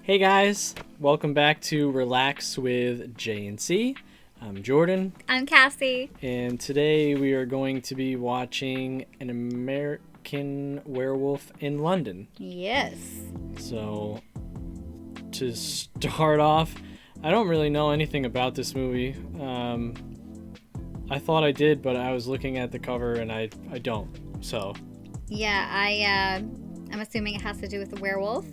Hey guys, welcome back to Relax with J&C. I'm Jordan, I'm Cassie. and today we are going to be watching An American Werewolf in London. Yes. So, to start off, I don't really know anything about this movie. I thought I did, but I was looking at the cover and I don't. So, Yeah, I'm assuming it has to do with the werewolf.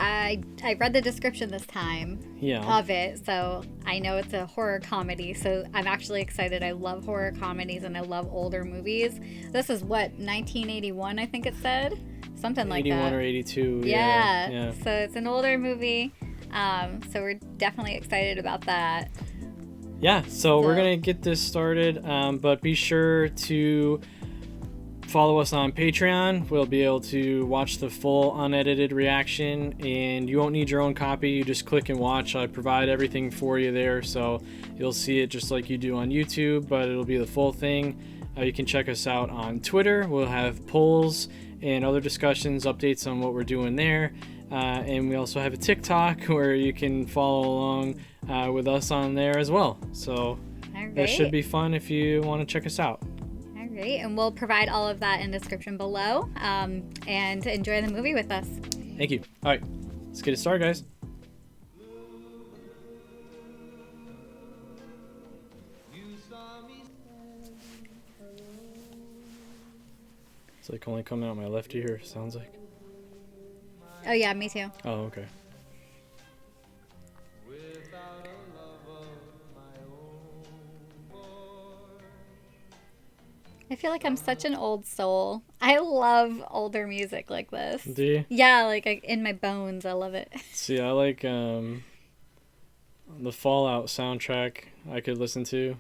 I read the description this time yeah. of it, so I know it's a horror comedy. So I'm actually excited. I love horror comedies and I love older movies. This is what 1981, I think it said, something like 81 that. or 82. Yeah. So it's an older movie. So we're definitely excited about that. Yeah, so we're going to get this started, but be sure to follow us on Patreon. We'll be able to watch the full unedited reaction, and you won't need your own copy. You just click and watch. I provide everything for you there, so you'll see it just like you do on YouTube, but it'll be the full thing. You can check us out on Twitter. We'll have polls and other discussions, updates on what we're doing there. And we also have a TikTok where you can follow along with us on there as well. So that should be fun if you want to check us out. All right, and we'll provide all of that in the description below. And enjoy the movie with us. Thank you. All right, let's get it started, guys. It's like only coming out my left ear, sounds like. Oh yeah, me too. Oh, okay. I feel like I'm such an old soul. I love older music like this. Do you? Yeah, like in my bones. I love it. See, I like the Fallout soundtrack I could listen to.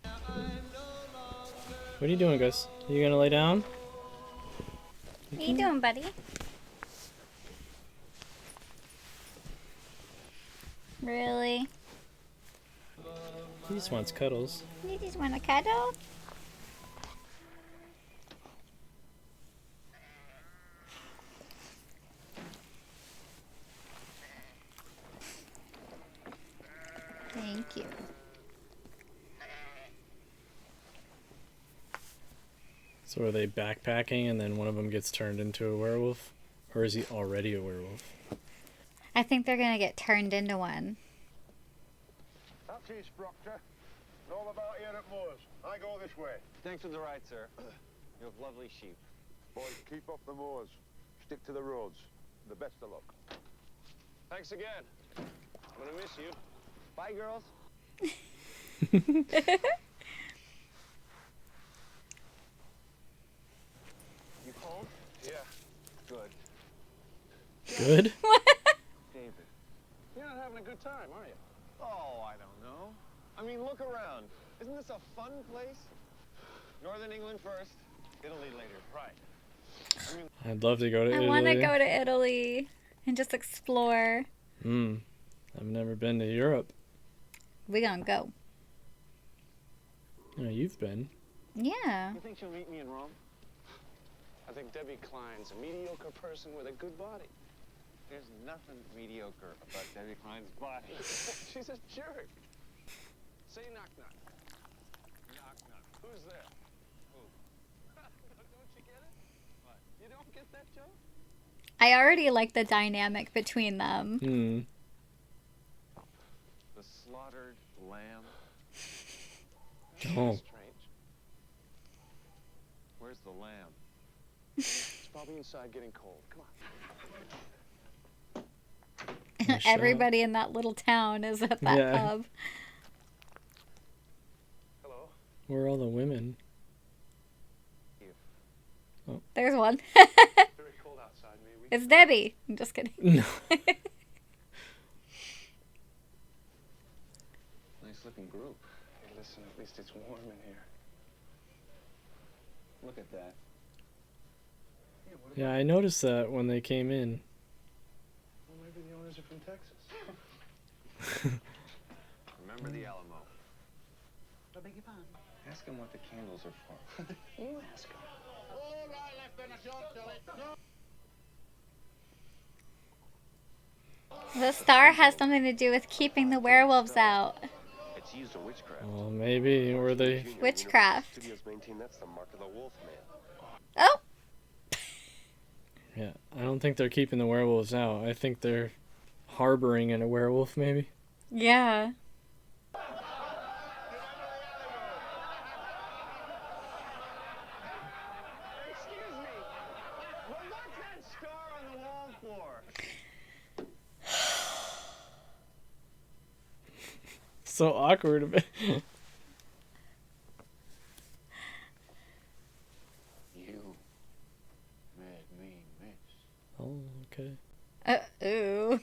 What are you doing, guys? You gonna lay down? What you doing, buddy? Really? He just wants cuddles. You just want to cuddle? Thank you. So are they backpacking and then one of them gets turned into a werewolf? Or is he already a werewolf? I think they're going to get turned into one. That's his Proctor. All about here at Moors. I go this way. Thanks for the ride, sir. You have lovely sheep. Boys, keep up the moors. Stick to the roads. The best of luck. Thanks again. I'm gonna miss you. Bye, girls. You cold? Yeah. Good. Good? David, you're not having a good time, are you? Oh, I don't know. I mean, look around. Isn't this a fun place? Northern England first, Italy later. Right. I'd love to go to Italy. I want to go to Italy and just explore. I've never been to Europe. We're going to go. Oh, you've been. Yeah. You think she'll meet me in Rome? I think Debbie Klein's a mediocre person with a good body. There's nothing mediocre about Debbie Klein's body. She's a jerk. Say knock knock. Knock knock. Who's there? Who? Don't you get it? What? You don't get that joke? I already like the dynamic between them. The slaughtered lamb. Oh. Strange. Where's the lamb? It's probably inside getting cold. Come on. Everybody in that little town is at that pub. Hello. Where are all the women? Oh. There's one. Very cold outside, maybe. It's Debbie. I'm just kidding. No. Nice looking group. Hey, listen, at least it's warm in here. Look at that. Yeah, I noticed that when they came in. Well, maybe the owners are from Texas. Remember the Alamo. I beg your pardon. Ask him what the candles are for. You ask him. The star has something to do with keeping the werewolves out. It's used in witchcraft. Well, maybe. Or they... Witchcraft. Studios maintain that's the mark of the wolf man. Oh! Yeah, I don't think they're keeping the werewolves out. I think they're harboring in a werewolf, maybe. Yeah. Excuse me. What's that star on the wall for? So awkward. You made me miss. Oh, okay. Ooh.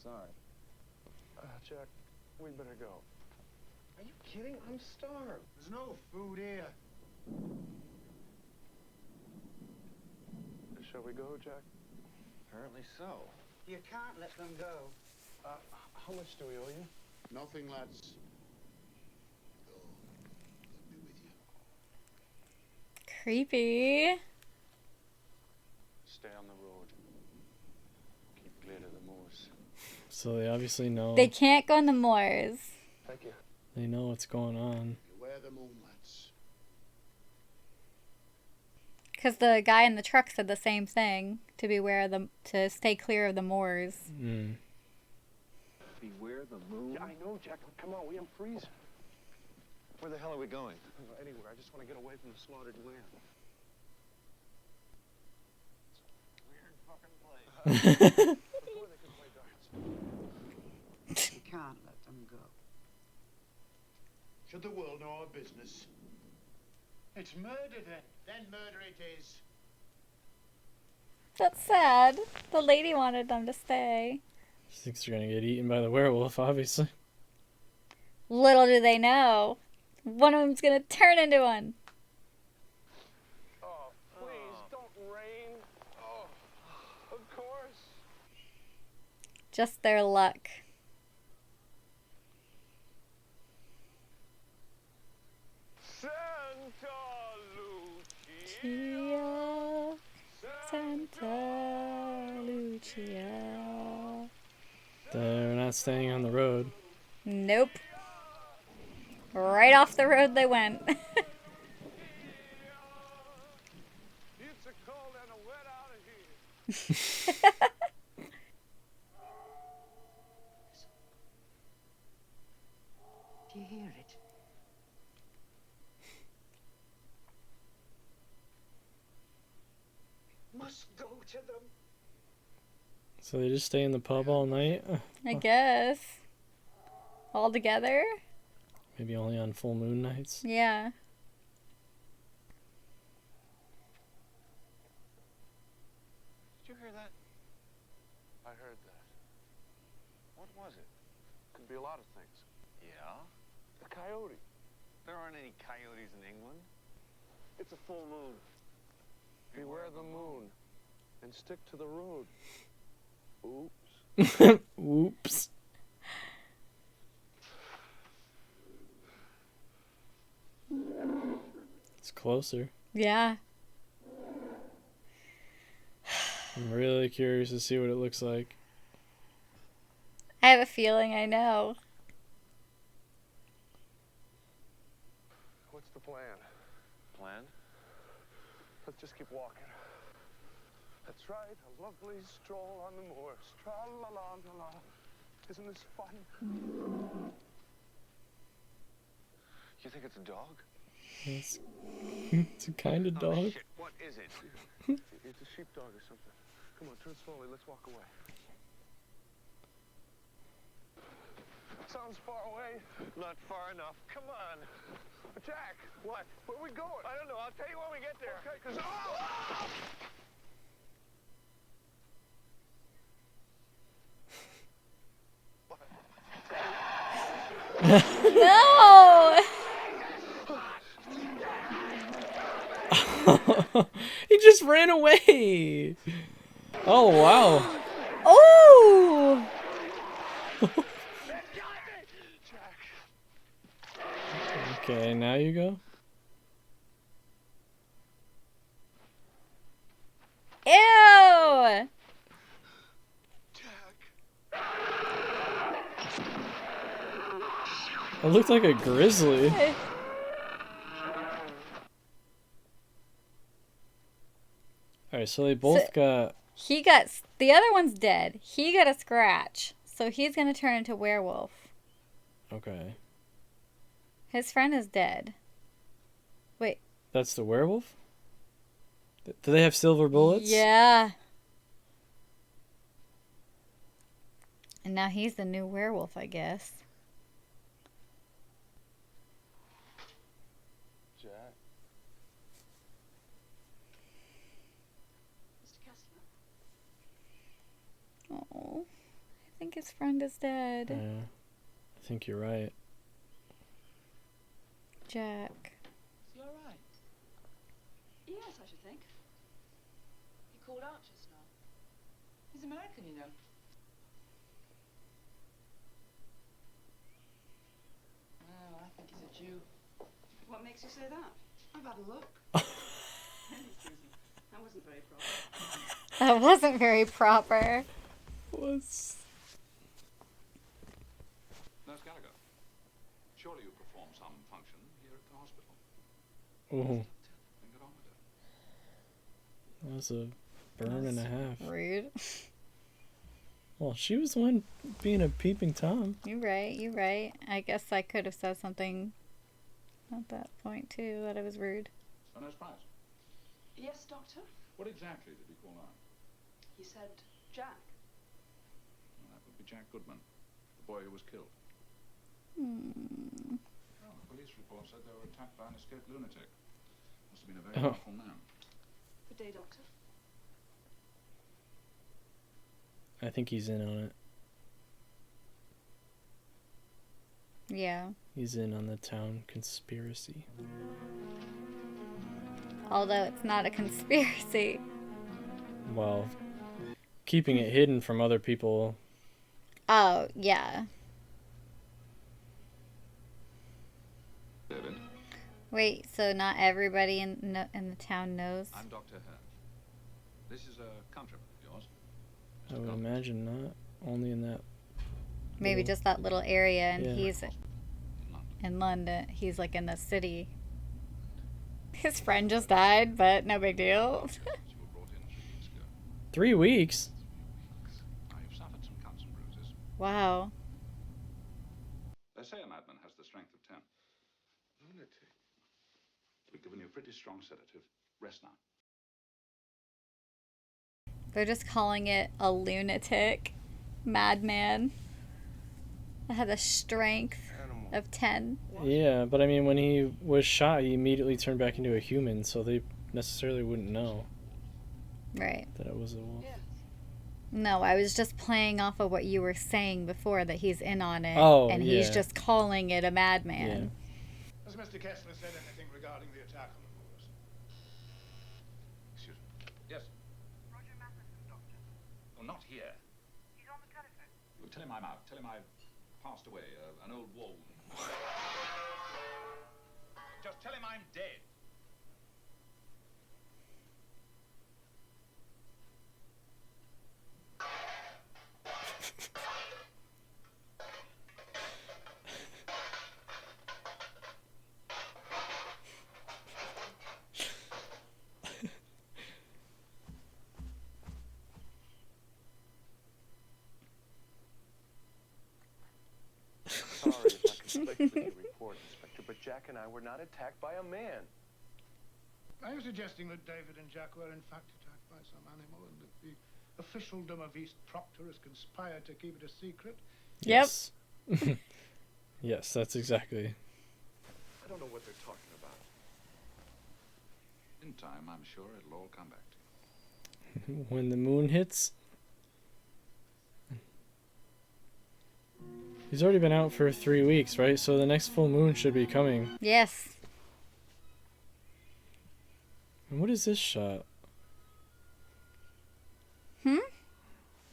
Sorry. Jack, we better go. Are you kidding? I'm starved. There's no food here. Shall we go, Jack? Apparently so. You can't let them go. How much do we owe you? Nothing, lads. Go. Let me with you. Creepy. Stay on the road. Keep clear to the moors. So they obviously know. They can't go in the moors. Thank you. They know what's going on. Beware the moon, lads. Because the guy in the truck said the same thing. To beware of the, to stay clear of the moors. Mm. Beware the moon. Yeah, I know, Jack. Come on, I'm freezing. Where the hell are we going? Anywhere. I just want to get away from the slaughtered lamb. Weird fucking place. Before they can play darts. You can't let them go. Should the world know our business? It's murder then. Then murder it is. That's sad. The lady wanted them to stay. She thinks they're gonna get eaten by the werewolf, obviously. Little do they know. One of them's gonna turn into one. Oh, please, don't rain. Oh, of course. Just their luck. Santa Lucia. Lucia, Santa Lucia. They're not staying on the road. Nope. Right off the road they went. It's a cold and a wet out of here. Do you hear it? Must go to them. So they just stay in the pub all night? I guess. All together? Maybe only on full moon nights? Yeah. Did you hear that? I heard that. What was it? Could be a lot of things. Yeah? A coyote. There aren't any coyotes in England. It's a full moon. Beware the moon. And stick to the road. Oops. Oops. It's closer. Yeah. I'm really curious to see what it looks like. I have a feeling I know. What's the plan? Plan? Let's just keep walking. That's right, a lovely stroll on the moors. Tra-la-la-la-la. Isn't this fun? You think it's a dog? It's a kind of Oh, dog. shit. What is it? It's a sheepdog or something. Come on, turn slowly. Let's walk away. Sounds far away. Not far enough. Come on. Jack! What? Where are we going? I don't know. I'll tell you when we get there. Okay, 'cause... Oh! No! He just ran away. Oh, wow. Oh! Okay, now you go. Ew! Jack! It looked like a grizzly. Alright, so they both got... He got... The other one's dead. He got a scratch. So he's going to turn into werewolf. Okay. His friend is dead. Wait. That's the werewolf? Do they have silver bullets? Yeah. And now he's the new werewolf, I guess. Jack. Mr. Kessler? Oh, I think his friend is dead. Yeah, I think you're right. Jack. Is he alright? Yes, I should think. He called out just now. He's American, you know. Oh, I think he's a Jew. What makes you say that? I've had a look. Really, Susie, that wasn't very proper. That wasn't very proper. What's... Nurse Gallagher, surely you perform some function here at the hospital. Oh, Then get on with it. that was a burn and a half. Rude. Well, she was the one being a peeping Tom. You're right, you're right. I guess I could have said something at that point, too, that it was rude. So no surprise. Yes, Doctor? What exactly did he call out? He said Jack. Well, that would be Jack Goodman, the boy who was killed. Hmm. Oh, the police report said they were attacked by an escaped lunatic. Must have been a very powerful man. Good day, Doctor. I think he's in on it. Yeah. He's in on the town conspiracy. Although it's not a conspiracy. Well, keeping it hidden from other people. Oh, yeah. David, Wait, so not everybody in the town knows? I'm Dr. Hearn. This is a countryman of yours. I would imagine not. Only in that. Maybe just that little area, and Yeah. he's In London. in London. He's like in the city. His friend just died, but no big deal. You were brought in 3 weeks ago. 3 weeks? Now you've suffered some cuts and bruises. Wow. They say a madman has the strength of 10. Lunatic. We've given you a pretty strong sedative. Rest now. They're just calling it a lunatic madman that had the strength Animal. of 10. Yeah, but I mean, when he was shot, he immediately turned back into a human, so they necessarily wouldn't know Right. that it was a wolf. Yes. No, I was just playing off of what you were saying before, that he's in on it. Oh, and he's yeah. just calling it a madman. Has Mr. Kessler said anything regarding the attack on the moors? Excuse me. Yes. Roger Matheson, Doctor. Well, not here. He's on the telephone. Well, tell him I'm out. Tell him I've passed away. An old war wound. Just tell him I'm dead. Sorry if I conflict with your report, Inspector, but Jack and I were not attacked by a man. Are you suggesting that David and Jack were in fact attacked by some animal and that the officialdom of East Proctor has conspired to keep it a secret? Yes. Yes, that's exactly. I don't know what they're talking about. In time, I'm sure it'll all come back to you. When the moon hits. He's already been out for 3 weeks, right? So the next full moon should be coming. Yes. And what is this shot? Hmm?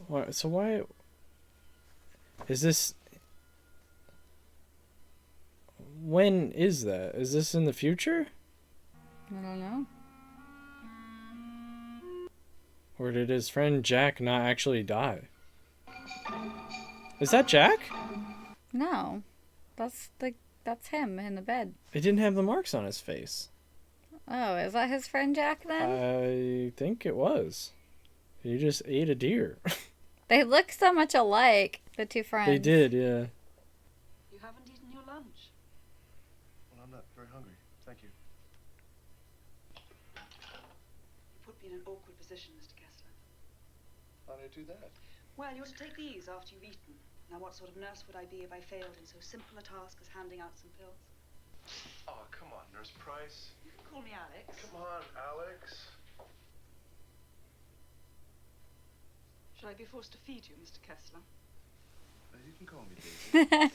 Why, so why is this? When is that? Is this in the future? I don't know. Or did his friend Jack not actually die? Is that Jack? No. That's the That's him in the bed. It didn't have the marks on his face. Oh, is that his friend Jack then? I think it was. He just ate a deer. They look so much alike, the two friends. They did, yeah. You haven't eaten your lunch. Well, I'm not very hungry. Thank you. You put me in an awkward position, Mr. Kessler. How did I do that? Well, you're to take these after you've eaten. Now, what sort of nurse would I be if I failed in so simple a task as handing out some pills? Oh, come on, Nurse Price. You can call me Alex. Come on, Alex. Shall I be forced to feed you, Mr. Kessler? You can call me David.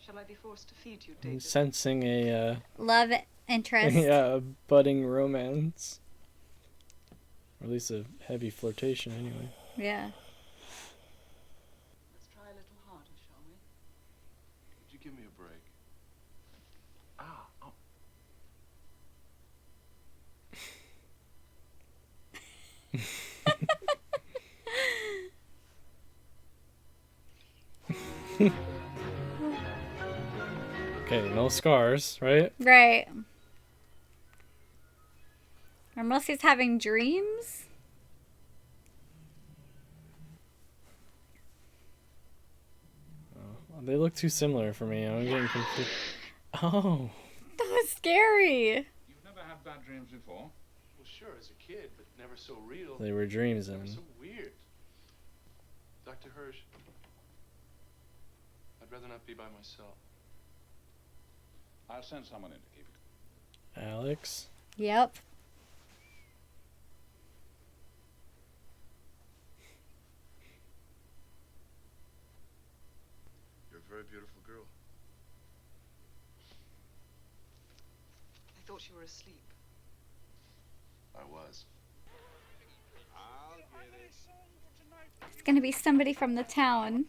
Shall I be forced to feed you, I'm David? sensing a Love interest. yeah, a budding romance. Or at least a heavy flirtation anyway. Yeah. Let's try a little harder, shall we? Would you give me a break? Ah, oh. Okay, no scars, right? Right. Unless he's having dreams? Oh, they look too similar for me. I'm getting confused. Oh. That was scary. You've never had bad dreams before? Well, sure, as a kid, but never so real. They were dreams Never then. so weird. Dr. Hirsch, I'd rather not be by myself. I'll send someone in to keep it. Alex? Yep. You're a very beautiful girl. I thought you were asleep. I was. It's gonna be somebody from the town.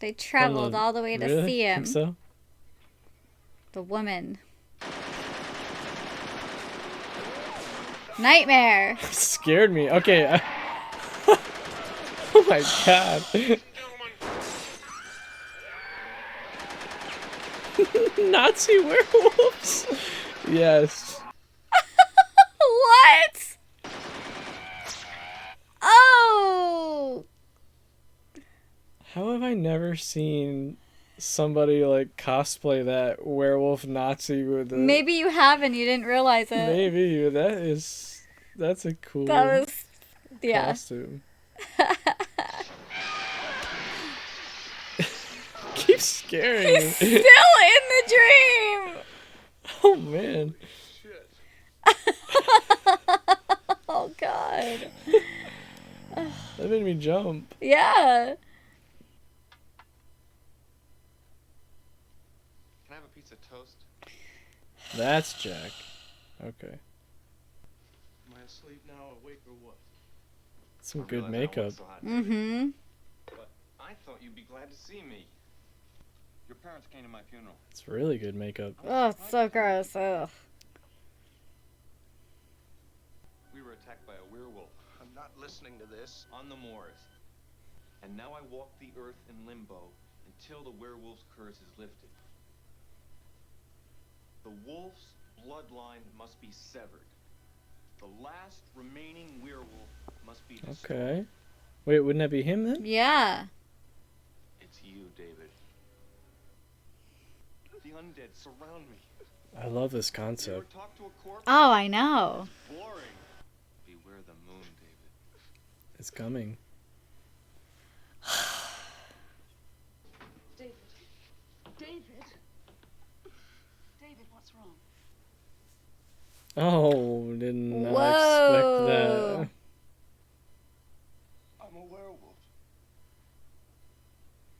They traveled all the way to Really? see him. Think so? The woman. Nightmare. Scared me. Okay. Oh my god. Nazi werewolves. Yes. What? Oh. How have I never seen somebody like cosplay that werewolf Nazi with the Maybe you have and you didn't realize it. Maybe that's a cool That was, yeah. costume. Keep scaring me. Still in the dream. Oh man. Shit. Oh god. That made me jump. Yeah. Can I have a piece of toast? That's Jack. Okay. Am I asleep now, awake, or what? Some good makeup. Mm-hmm. But I thought you'd be glad to see me. Your parents came to my funeral. It's really good makeup. Oh, it's so gross. Ugh. We were attacked by a werewolf I'm not listening to this. on the moors. And now I walk the earth in limbo until the werewolf's curse is lifted. The wolf's bloodline must be severed. The last remaining werewolf must be destroyed. Okay. Wait, wouldn't that be him then? Yeah. It's you, David. The undead surround me. I love this You ever concept. talk to a corpse? Oh, I know. Boring. Beware the moon, David. It's coming. David. David? David, what's wrong? Oh, did not Whoa. expect that. I'm a werewolf.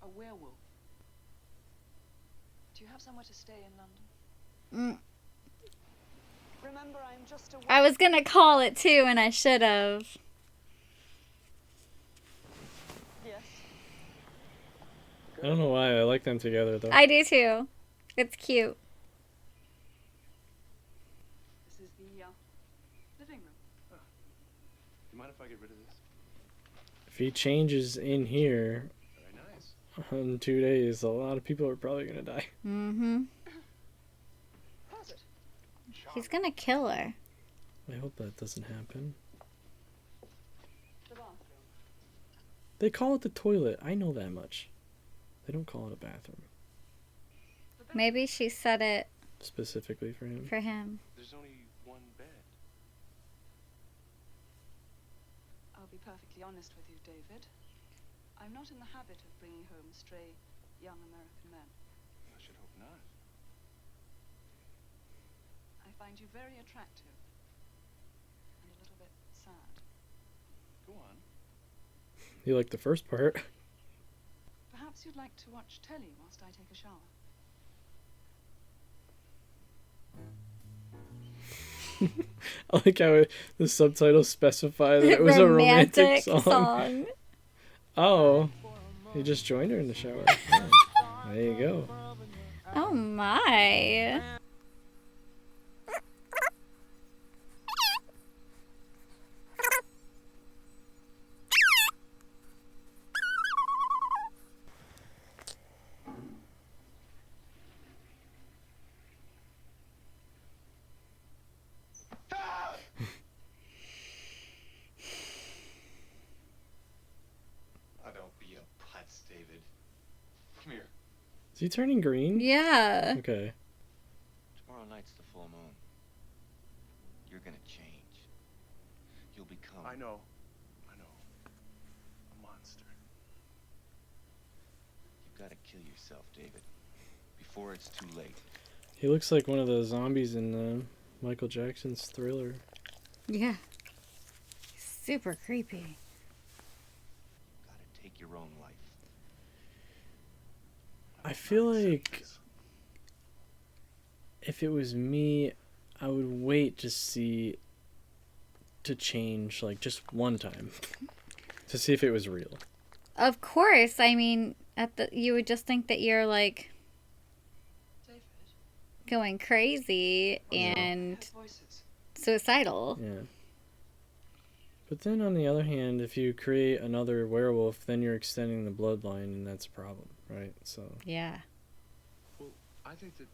A werewolf. Do you have somewhere to stay in London? Mm. Remember, I'm just a I was gonna call it too, and I should have. Yes. I don't know why. I like them together though. I do too. It's cute. This is the living room. Do you mind if I get rid of this? If he changes in here, Very nice. in 2 days, a lot of people are probably gonna die. Mm-hmm. How's it? He's gonna kill her. I hope that doesn't happen. The bathroom. They call it the toilet. I know that much. They don't call it a bathroom. Maybe she said it Specifically for him. for him. There's only one bed. I'll be perfectly honest with you, David. I'm not in the habit of bringing home stray young American men. I should hope not. I find you very attractive and a little bit sad. Go on. You like the first part. Perhaps you'd like to watch telly whilst I take a shower. I like how the subtitles specify that it was a romantic song. Oh, you just joined her in the shower. Oh, there you go. Oh my. Oh, don't be a putz, David. Come here. Is he turning green? Yeah. Okay. Tomorrow night's the full moon. You're gonna change. You'll become... I know. A monster. You've got to kill yourself, David. Before it's too late. He looks like one of the zombies in Michael Jackson's Thriller. Yeah. Super creepy. Gotta take your own life. I feel like if it was me, I would wait to change, like, just one time. To see if it was real. Of course. I mean, you would just think that you're like David, going crazy and voices. suicidal. Yeah. But then on the other hand, if you create another werewolf, then you're extending the bloodline, and that's a problem, right? So. Yeah. Well, I think that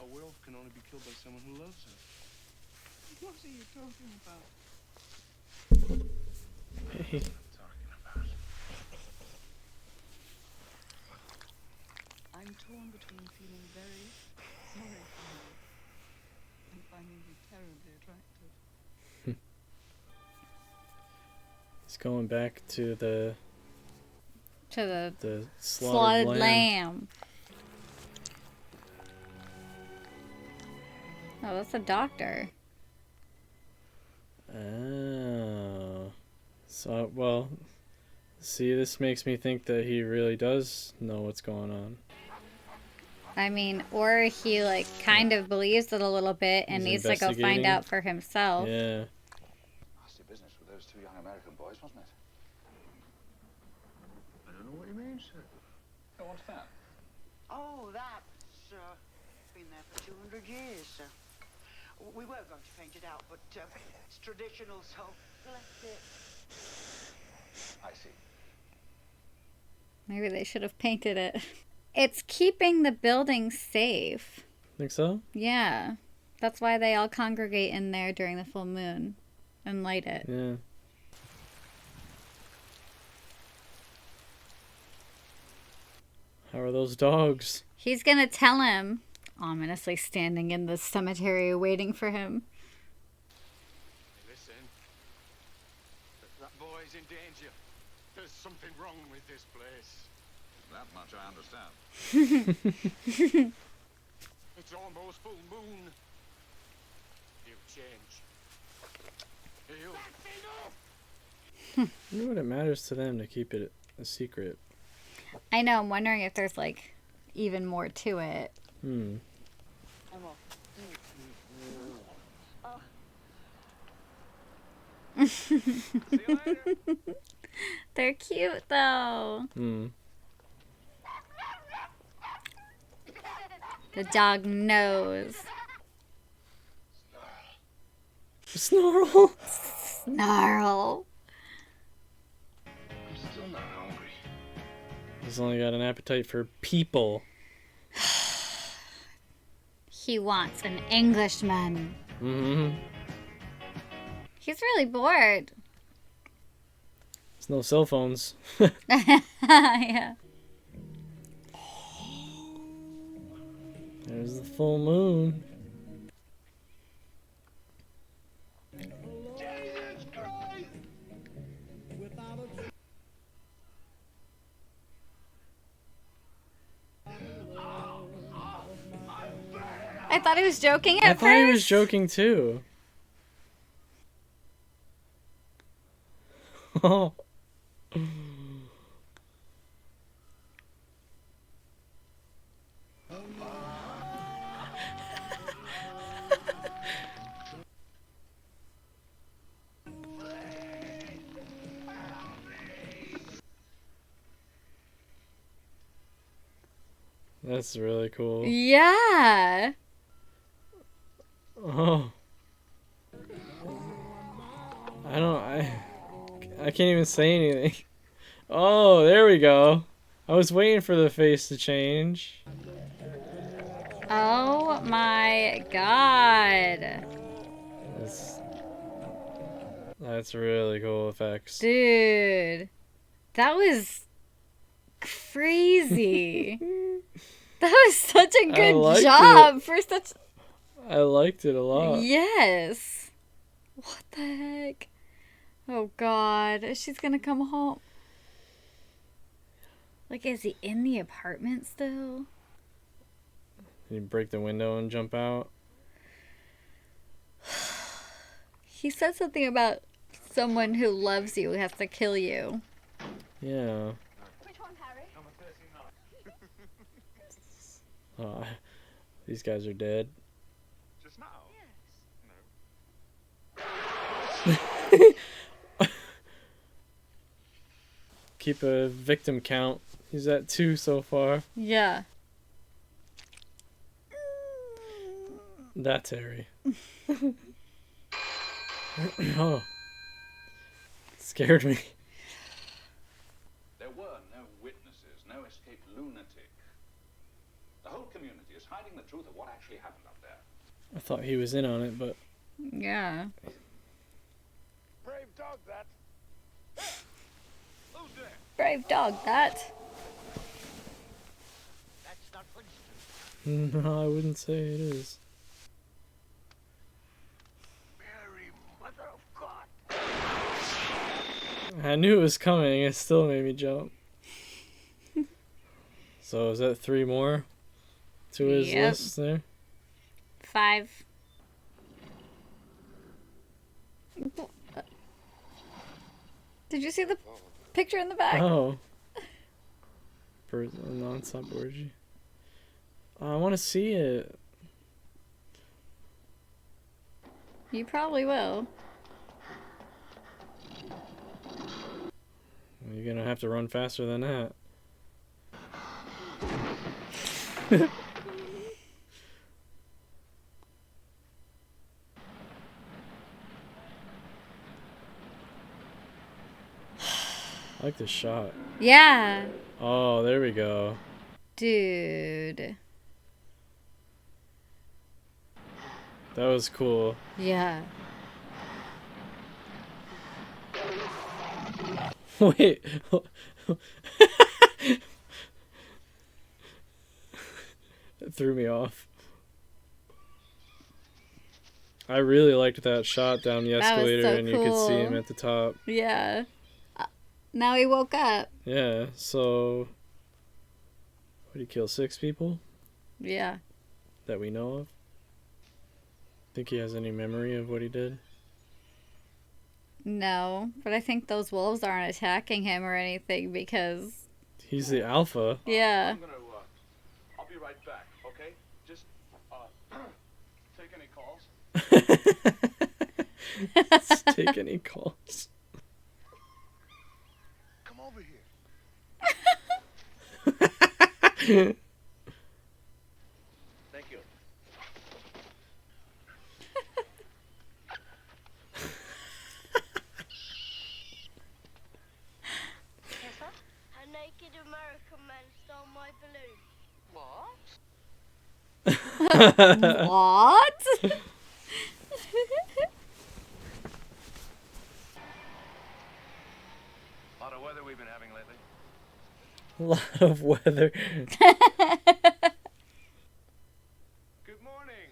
a werewolf can only be killed by someone who loves her. What are you talking about? Hey. Talking about. I'm torn between feeling very sorry for you and finding you terribly attractive. He's going back to the slaughtered lamb. Oh, that's a doctor. Oh. So, well, see, this makes me think that he really does know what's going on. I mean, or he, like, kind of believes it a little bit and He's needs to go find investigating. out for himself. Yeah. Nasty business with those two young American boys, wasn't it? I don't know what you mean, sir. Oh, what's that? Oh, that's been there for 200 years. We were going to paint it out, but it's traditional, so left it. I see. Maybe they should have painted it. It's keeping the building safe. Think so? Yeah. That's why they all congregate in there during the full moon and light it. Yeah. How are those dogs? He's gonna tell him, ominously standing in the cemetery waiting for him. Hey, listen. That boy's in danger. There's something wrong with this place. That much I understand. It's almost full moon. You change. You. I wonder what it matters to them to keep it a secret. I know, I'm wondering if there's, like, even more to it. Hmm. I'm off. See you later. They're cute, though. Hmm. The dog knows. Snarl! Snarl. I'm still not hungry. He's only got an appetite for people. He wants an Englishman. Mm-hmm. He's really bored. There's no cell phones. Yeah. There's the full moon. I thought he was joking I at thought he was first. joking too. Oh. That's really cool. Yeah. Oh. I can't even say anything. Oh, there we go. I was waiting for the face to change. Oh my god. That's really cool effects. Dude. That was crazy. That was such a good job for such. I liked it a lot. Yes. What the heck? Oh god. She's gonna come home. Like, is he in the apartment still? Did you break the window and jump out? He said something about someone who loves you has to kill you. Yeah. Which one, Harry? Number 39. Oh, these guys are dead. Just now? Yes. No. Keep a victim count. He's at 2 so far. Yeah. That's Harry. Oh. Scared me. There were no witnesses, no escaped lunatic. The whole community is hiding the truth of what actually happened up there. I thought he was in on it, but Yeah. Brave dog, that. Who's there? Brave dog, that. That's not Winston. no, I wouldn't say it is. Mary, Mother of God. I knew it was coming. It still made me jump. So is that 3 more to his Yep. list there? 5. Did you see the picture in the back? Oh. For a non-stop orgy. Oh, I want to see it. You probably will. You're gonna have to run faster than that. I like this shot. Yeah. Oh, there we go. Dude. That was cool. Yeah. Wait. It threw me off. I really liked that shot down the That was escalator so and you could see him cool. at the top. Yeah. Now he woke up. Yeah, so what did he kill? 6 people Yeah. that we know of? Think he has any memory of what he did? No, but I think those wolves aren't attacking him or anything because, He's the alpha. yeah. I'm gonna, I'll be right back, okay? Just, take any calls? Let's take any calls. Come over here. Thank you. A naked American What? A lot of weather we've been having lately. A lot of weather. Good morning.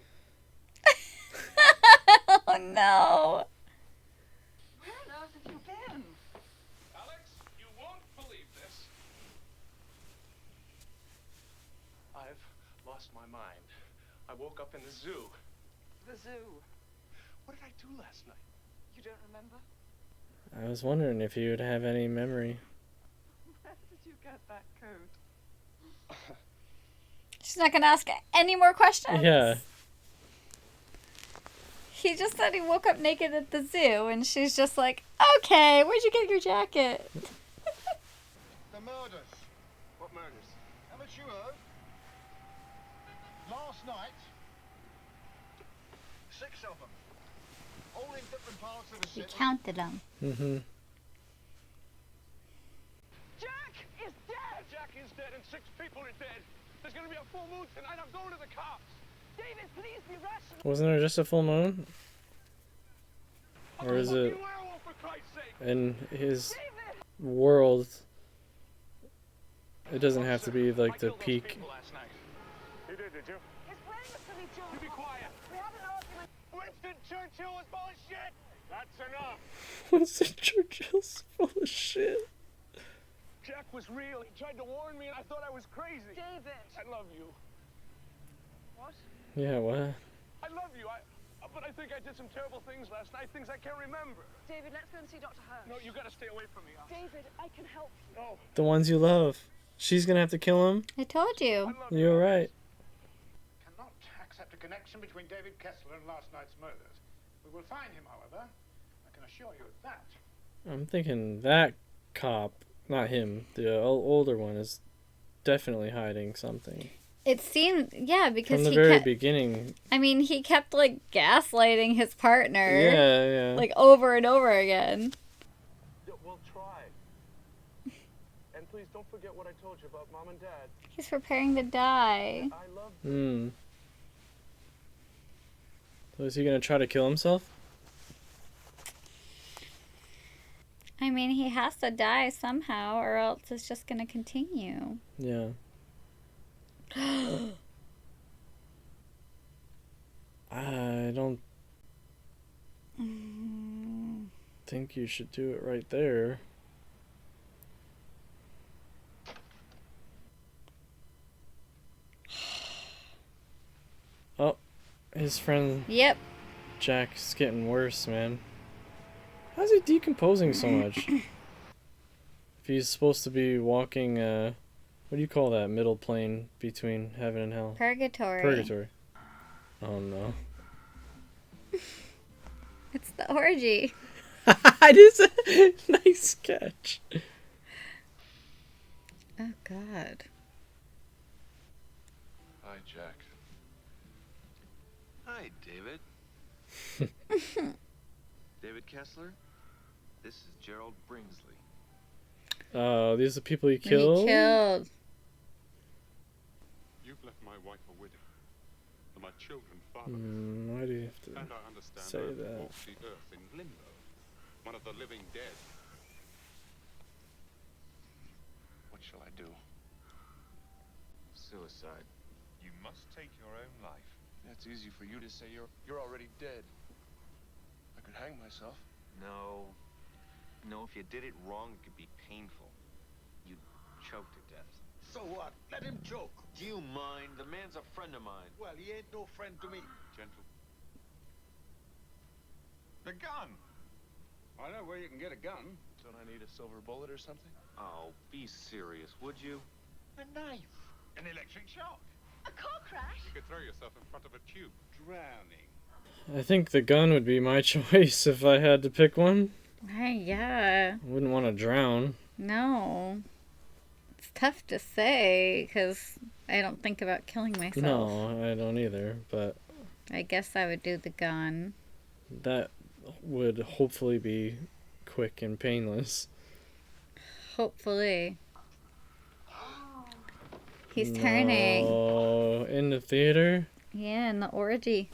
Oh no. Where on earth have you been? Alex, you won't believe this. I've lost my mind. I woke up in the zoo. The zoo. What did I do last night? You don't remember? I was wondering if you would have any memory. Where did you get that coat? She's not gonna ask any more questions. Yeah. He just said he woke up naked at the zoo, and she's just like, okay, where'd you get your jacket? The murders. What murders? Haven't you heard? Last night, 6 of them. All in different parts of the He city. counted them. Mm-hmm. Jack is dead! Jack is dead and 6 people are dead. There's gonna be a full moon tonight. I'm going to the cops. David, please be rational. Wasn't there just a full moon? I'm Or a is it fucking werewolf, for Christ's sake. in his David! world? It doesn't have to be I like the killed those peak. people last night. You did you? He's playing a silly joke. You be quiet. We had an argument. Winston Churchill was full of shit. That's enough. Winston Churchill's full of shit. Jack was real. He tried to warn me and I thought I was crazy. David. I love you. What? Yeah, what? I love you. But I think I did some terrible things last night, things I can't remember. David, let's go and see Dr. Hirsch. No, you gotta stay away from me. David, I can help you. No, The ones you love. She's gonna have to kill him? I told I you. love you. You're right. Cannot accept a connection between David Kessler and last night's murders. We will find him, however. I can assure you of that. I'm thinking that cop, not him, the older one, is definitely hiding something. It seemed, yeah, because From the he very kept, beginning. I mean, he kept, like, gaslighting his partner. Yeah, yeah. Like, over and over again. Yeah, we'll try. And please don't forget what I told you about Mom and Dad. He's preparing to die. I love them. So is he gonna try to kill himself? I mean, he has to die somehow, or else it's just gonna continue. Yeah. I don't think you should do it right there. Oh, his friend Yep. Jack's getting worse, man. How's he decomposing so much? If he's supposed to be walking, what do you call that middle plane between heaven and hell? Purgatory. Purgatory. Oh no. It's the orgy. It is a nice catch. Oh, God. Hi, Jack. Hi, David. David Kessler. This is Gerald Bringsley. Oh, these are the people he He killed? killed. You've left my wife a widow, and my children fatherless. Why do you have to And I understand say Earth that? walks the earth in limbo, one of the living dead. What shall I do? Suicide. You must take your own life. That's easy for you to say. You're already dead. I could hang myself. No. No, if you did it wrong, it could be painful. You'd choke to death. So what? Let him choke. Do you mind? The man's a friend of mine. Well, he ain't no friend to me. Gentle. The gun! I know where you can get a gun. Don't I need a silver bullet or something? Oh, be serious, would you? A knife. An electric shock. A car crash? You could throw yourself in front of a tube. Drowning. I think the gun would be my choice if I had to pick one. Yeah. I wouldn't want to drown. No. It's tough to say, because I don't think about killing myself. No, I don't either, but I guess I would do the gun. that would hopefully be quick and painless. Hopefully. He's turning. Oh, in the theater? Yeah, in the orgy.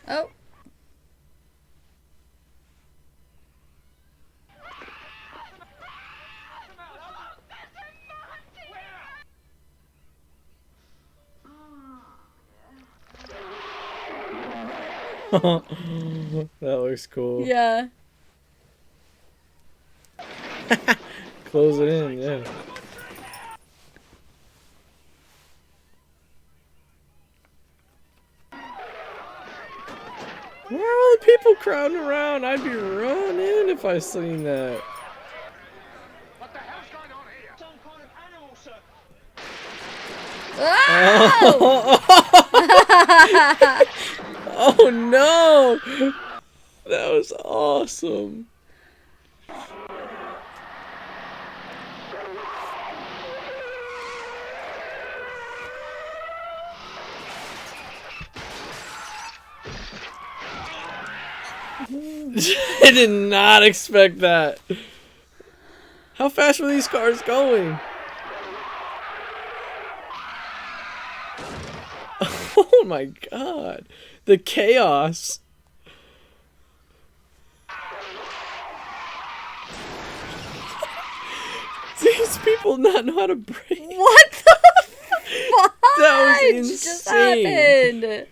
Oh. That looks cool. Yeah. Close it in, yeah. Where are all the people crowding around? I'd be running if I seen that. What the hell's going on here? Some kind of animal, sir. Oh no! That was awesome. I did not expect that. How fast were these cars going? Oh my god. The chaos. These people not know how to brake. What the fuck? That was just insane. happened? There's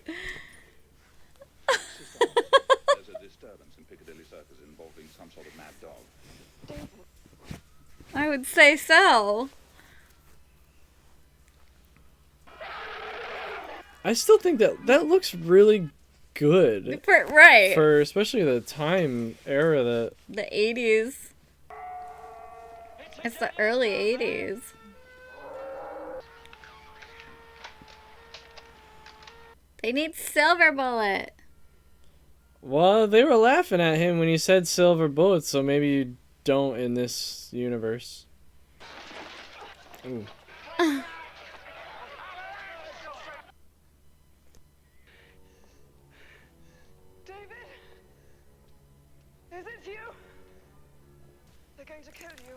a disturbance in Piccadilly Circus involving some sort of mad dog. I would say so. I still think that looks really good. Right. For especially the time era that The 80s. It's the early 80s. They need Silver Bullet. well, they were laughing at him when he said silver bullets, so maybe you don't in this universe. Ooh. David? Is it you? They're going to kill you.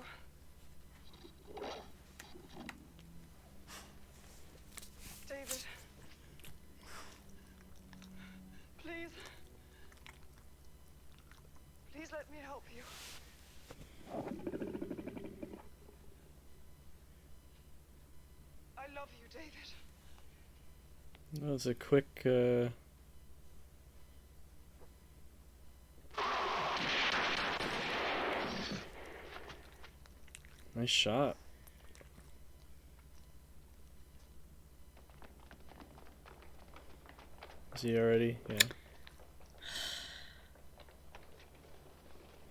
David. Please. Please let me help you. I love you, David. That was a quick, nice shot. Is he already? Yeah.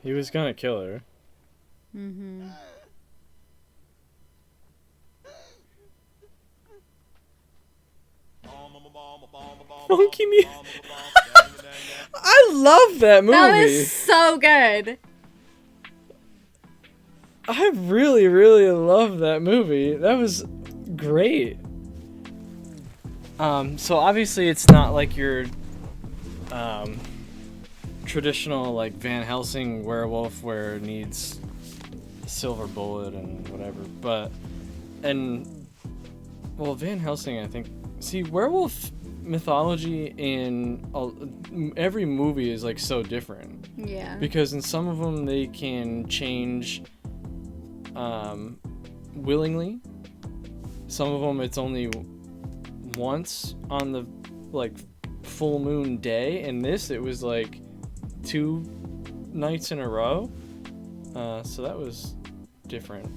He was gonna kill her. Mm-hmm. Monkey music. I love that movie. That was so good. I really, really love that movie. That was great. So obviously it's not like your traditional like Van Helsing werewolf where it needs silver bullet and whatever, but well, Van Helsing, I think. See, werewolf mythology in every movie is like so different. Yeah. Because in some of them they can change willingly. Some of them it's only once on the like full moon day. In this it was like 2 nights in a row. So that was different.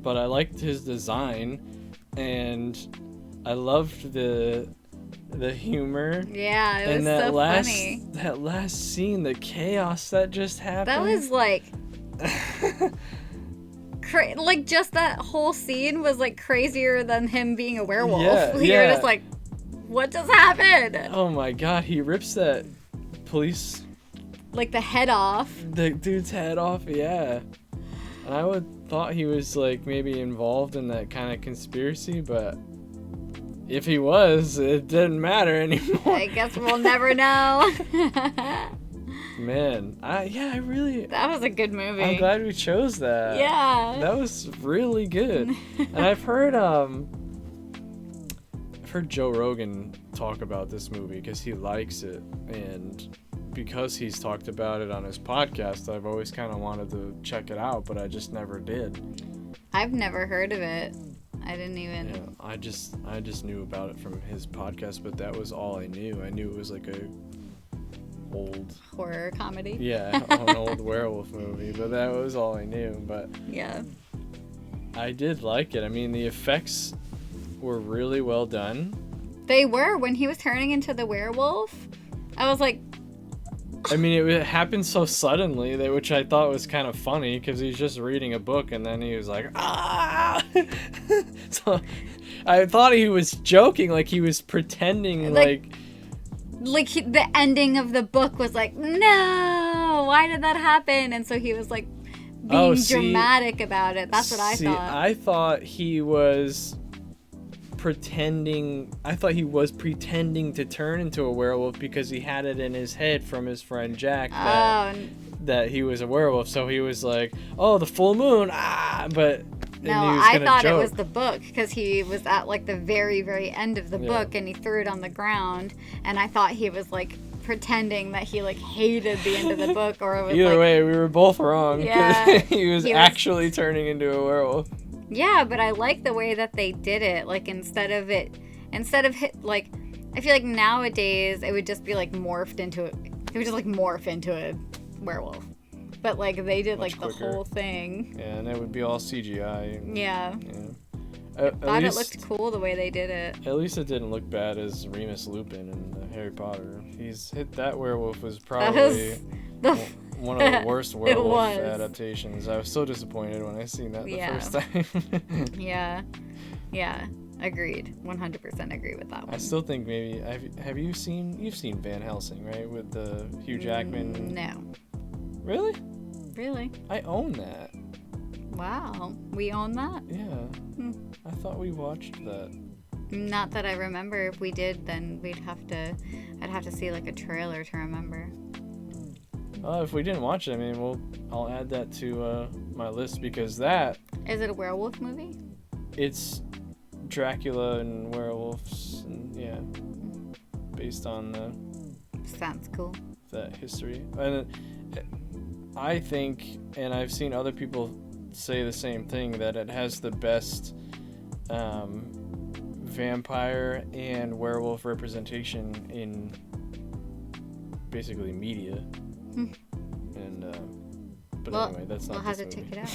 But I liked his design and I loved the humor. Yeah, it was and that so last, funny. That last scene, the chaos that just happened. That was like... like, just that whole scene was like crazier than him being a werewolf. Yeah, You're just like, what just happened? Oh my god, he rips that police... Like the head off. The dude's head off, yeah. And I thought he was like maybe involved in that kind of conspiracy, but if he was, it didn't matter anymore. I guess we'll never know. Man, I really... That was a good movie. I'm glad we chose that. Yeah. That was really good. And I've heard Joe Rogan talk about this movie because he likes it, and because he's talked about it on his podcast, I've always kind of wanted to check it out, but I just never did. I've never heard of it. I didn't even... Yeah, I just knew about it from his podcast, but that was all I knew. I knew it was like a old horror comedy. Yeah, an old werewolf movie, but that was all I knew. But yeah, I did like it. I mean, the effects were really well done. They were. When he was turning into the werewolf, I was like... I mean, it happened so suddenly, which I thought was kind of funny, because he's just reading a book, and then he was like, ah! So I thought he was joking, like he was pretending like the ending of the book was like, no, why did that happen? And so he was like being dramatic about it. That's what I thought. I thought he was pretending to turn into a werewolf because he had it in his head from his friend Jack that he was a werewolf. So he was like, oh, the full moon, but no, I thought it was the book, because he was at like the very, very end of the book, and he threw it on the ground, and I thought he was like pretending that he like hated the end of the book, or it was either way, we were both wrong. Yeah, he was actually turning into a werewolf. Yeah, but I like the way that they did it. Like instead of like, I feel like nowadays it would just be like morphed into it. It would just like morph into a werewolf. But like they did like the whole thing. Yeah, and it would be all CGI. Yeah. I thought it looked cool the way they did it. At least it didn't look bad as Remus Lupin in Harry Potter. That werewolf was probably one of the worst werewolf adaptations. I was so disappointed when I seen that the first time. Yeah. Agreed. 100% agree with that one. I still think maybe you've seen Van Helsing, right? With the Hugh Jackman. No. Really? Really? I own that. Wow. We own that? Yeah. I thought we watched that. Not that I remember. If we did, then I'd have to see like a trailer to remember. If we didn't watch it, I mean, I'll add that to my list, because that... Is it a werewolf movie? It's Dracula and werewolves, and yeah, based on Sounds cool. That history. And I think, and I've seen other people say the same thing, that it has the best vampire and werewolf representation in basically media. And but anyway, that's not. We'll have to check it out.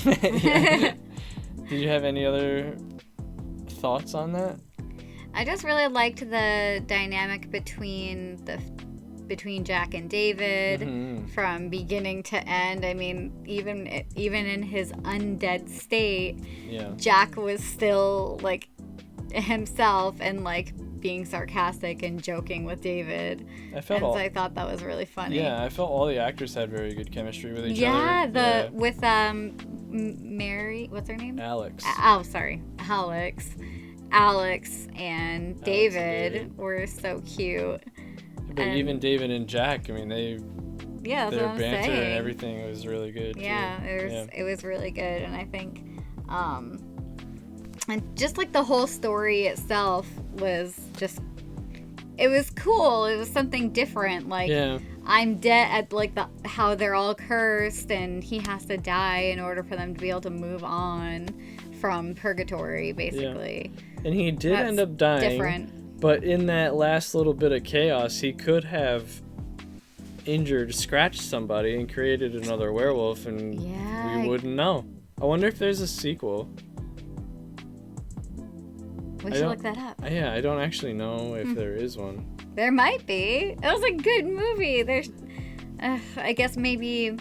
Did you have any other thoughts on that? I just really liked the dynamic between Jack and David from beginning to end. I mean, even in his undead state, Jack was still like himself and like being sarcastic and joking with David. So I thought that was really funny. Yeah, I felt all the actors had very good chemistry with each other. With Mary, what's her name? Alex. Alex and David were so cute. But even David and Jack, I mean, their banter and everything was really good. Yeah, it was really good, and I think, and just like the whole story itself was just, it was cool. It was something different. Like I'm dead at like how they're all cursed, and he has to die in order for them to be able to move on from purgatory, basically. Yeah. And he did end up dying. Different. But in that last little bit of chaos, he could have scratched somebody and created another werewolf, and we wouldn't know. I wonder if there's a sequel. We should look that up. Yeah, I don't actually know if there is one. There might be. It was a good movie. There's, I guess maybe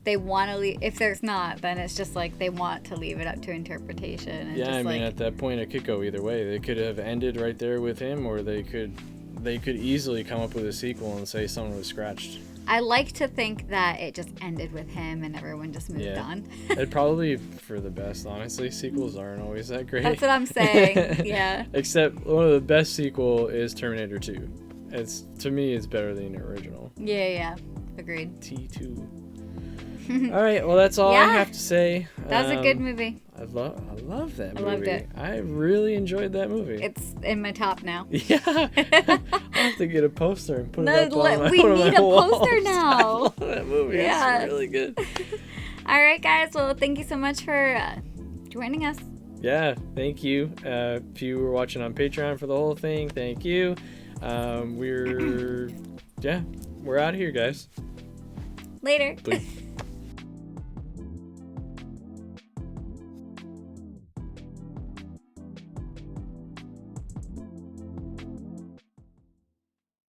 they want to leave. If there's not, then it's just like they want to leave it up to interpretation. And I mean, at that point, it could go either way. They could have ended right there with him, or they could easily come up with a sequel and say someone was scratched. I like to think that it just ended with him and everyone just moved on. It'd probably be for the best, honestly. Sequels aren't always that great. That's what I'm saying. Yeah. Except one of the best sequel is Terminator 2. To me, it's better than the original. Yeah. Agreed. T2. All right, well, that's all I have to say. That was a good movie. I love that movie. I loved it. I really enjoyed that movie. It's in my top now. Yeah. I'll have to get a poster and put it up on my We need a poster walls. now. I love that movie. Yeah. It's really good. All right, guys. Well, thank you so much for joining us. Yeah, thank you. If you were watching on Patreon for the whole thing, thank you. We're out of here, guys. Later. Please.